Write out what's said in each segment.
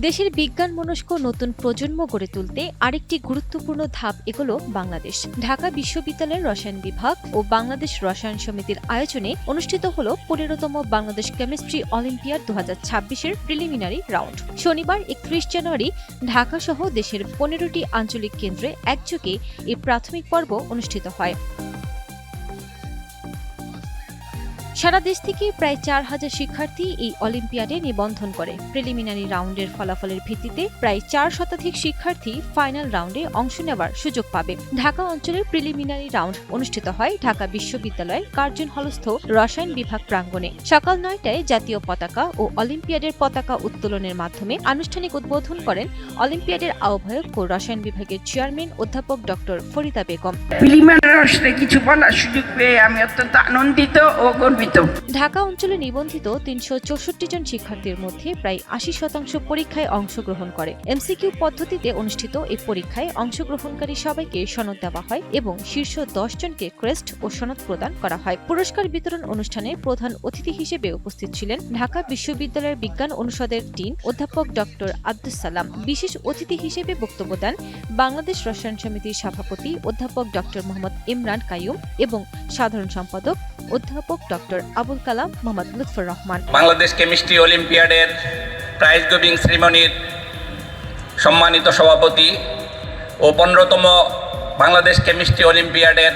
দেশের বিজ্ঞান মনস্ক নতুন প্রজন্ম গড়ে তুলতে আরেকটি গুরুত্বপূর্ণ ধাপ এগোলো বাংলাদেশ। ঢাকা বিশ্ববিদ্যালয়ের রসায়ন বিভাগ ও বাংলাদেশ রসায়ন সমিতির আয়োজনে অনুষ্ঠিত হল ১৫তম বাংলাদেশ কেমিস্ট্রি অলিম্পিয়াড ২০২৬-এর প্রিলিমিনারি রাউন্ড। শনিবার ৩১ জানুয়ারি ঢাকাসহ দেশের ১৫টি আঞ্চলিক কেন্দ্রে একযোগে এই প্রাথমিক পর্ব অনুষ্ঠিত হয়। সারা দেশ থেকে প্রায় ৪,০০০ শিক্ষার্থী এই অলিম্পিয়াডে নিবন্ধন করে। প্রিলিমিনারি রাউন্ডের ফলাফলের ভিত্তিতে প্রায় ৪ শতাধিক শিক্ষার্থী ফাইনাল রাউন্ডে অংশ নেওয়ার সুযোগ পাবে। ঢাকা অঞ্চলের প্রিলিমিনারি রাউন্ড অনুষ্ঠিত হয় ঢাকা বিশ্ববিদ্যালয়ের কার্জন হলস্থ রসায়ন বিভাগ প্রাঙ্গণে। সকাল ৯টায় জাতীয় পতাকা ও অলিম্পিয়াডের পতাকা উত্তোলনের মাধ্যমে আনুষ্ঠানিক উদ্বোধন করেন অলিম্পিয়াডের আহ্বায়ক ও রসায়ন বিভাগের চেয়ারম্যান অধ্যাপক ডক্টর ফরিদা বেগম। প্রিলিমিনারি কিছু বলার সুযোগ পেয়ে আমি অত্যন্ত আনন্দিত ও গর্বিত। ঢাকা অঞ্চলে নিবন্ধিত ৩৬৪ জন শিক্ষার্থীর মধ্যে প্রায় ৮০% পরীক্ষায় অংশগ্রহণ করে। এমসিকিউ পদ্ধতিতে অনুষ্ঠিত এই পরীক্ষায় অংশগ্রহণকারী সবাইকে সনদ দেওয়া হয় এবং শীর্ষ ১০ জনকে ক্রেস্ট ও সনদ প্রদান করা হয়। পুরস্কার বিতরণ অনুষ্ঠানে প্রধান অতিথি হিসেবে উপস্থিত ছিলেন ঢাকা বিশ্ববিদ্যালয়ের বিজ্ঞান অনুষদের ডিন অধ্যাপক ডক্টর আব্দুস সালাম। বিশেষ অতিথি হিসেবে বক্তব্য দেন বাংলাদেশ রসায়ন সমিতির সভাপতি অধ্যাপক ডক্টর মোহাম্মদ ইমরান কাইয়ুম এবং সাধারণ সম্পাদক অধ্যাপক ডক্টর আবুল কালাম মোহাম্মদ লুৎফর রহমান। বাংলাদেশ কেমিস্ট্রি অলিম্পিয়াডের প্রাইজ গিভিং সেরিমনির সম্মানিত সভাপতি ও ১৫তম বাংলাদেশ কেমিস্ট্রি অলিম্পিয়াডের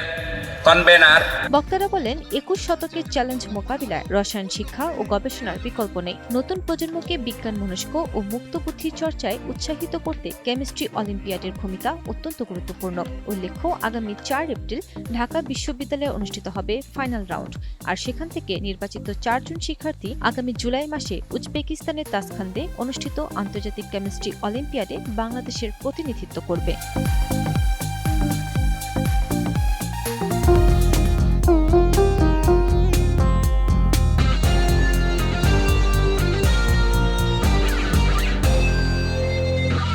কনভেনার। বক্তারা বলেন, ২১ শতকের চ্যালেঞ্জ মোকাবিলায় রসায়ন শিক্ষা ও গবেষণার বিকল্প নেই। নতুন প্রজন্মকে বিজ্ঞান মনস্ক ও মুক্ত বুদ্ধির চর্চায় উৎসাহিত করতে কেমিস্ট্রি অলিম্পিয়াডের ভূমিকা অত্যন্ত গুরুত্বপূর্ণ। উল্লেখ্য, আগামী ৪ এপ্রিল ঢাকা বিশ্ববিদ্যালয়ে অনুষ্ঠিত হবে ফাইনাল রাউন্ড। আর সেখান থেকে নির্বাচিত ৪ জন শিক্ষার্থী আগামী জুলাই মাসে উজবেকিস্তানের তাসখান্দে অনুষ্ঠিত আন্তর্জাতিক কেমিস্ট্রি অলিম্পিয়াডে বাংলাদেশের প্রতিনিধিত্ব করবে।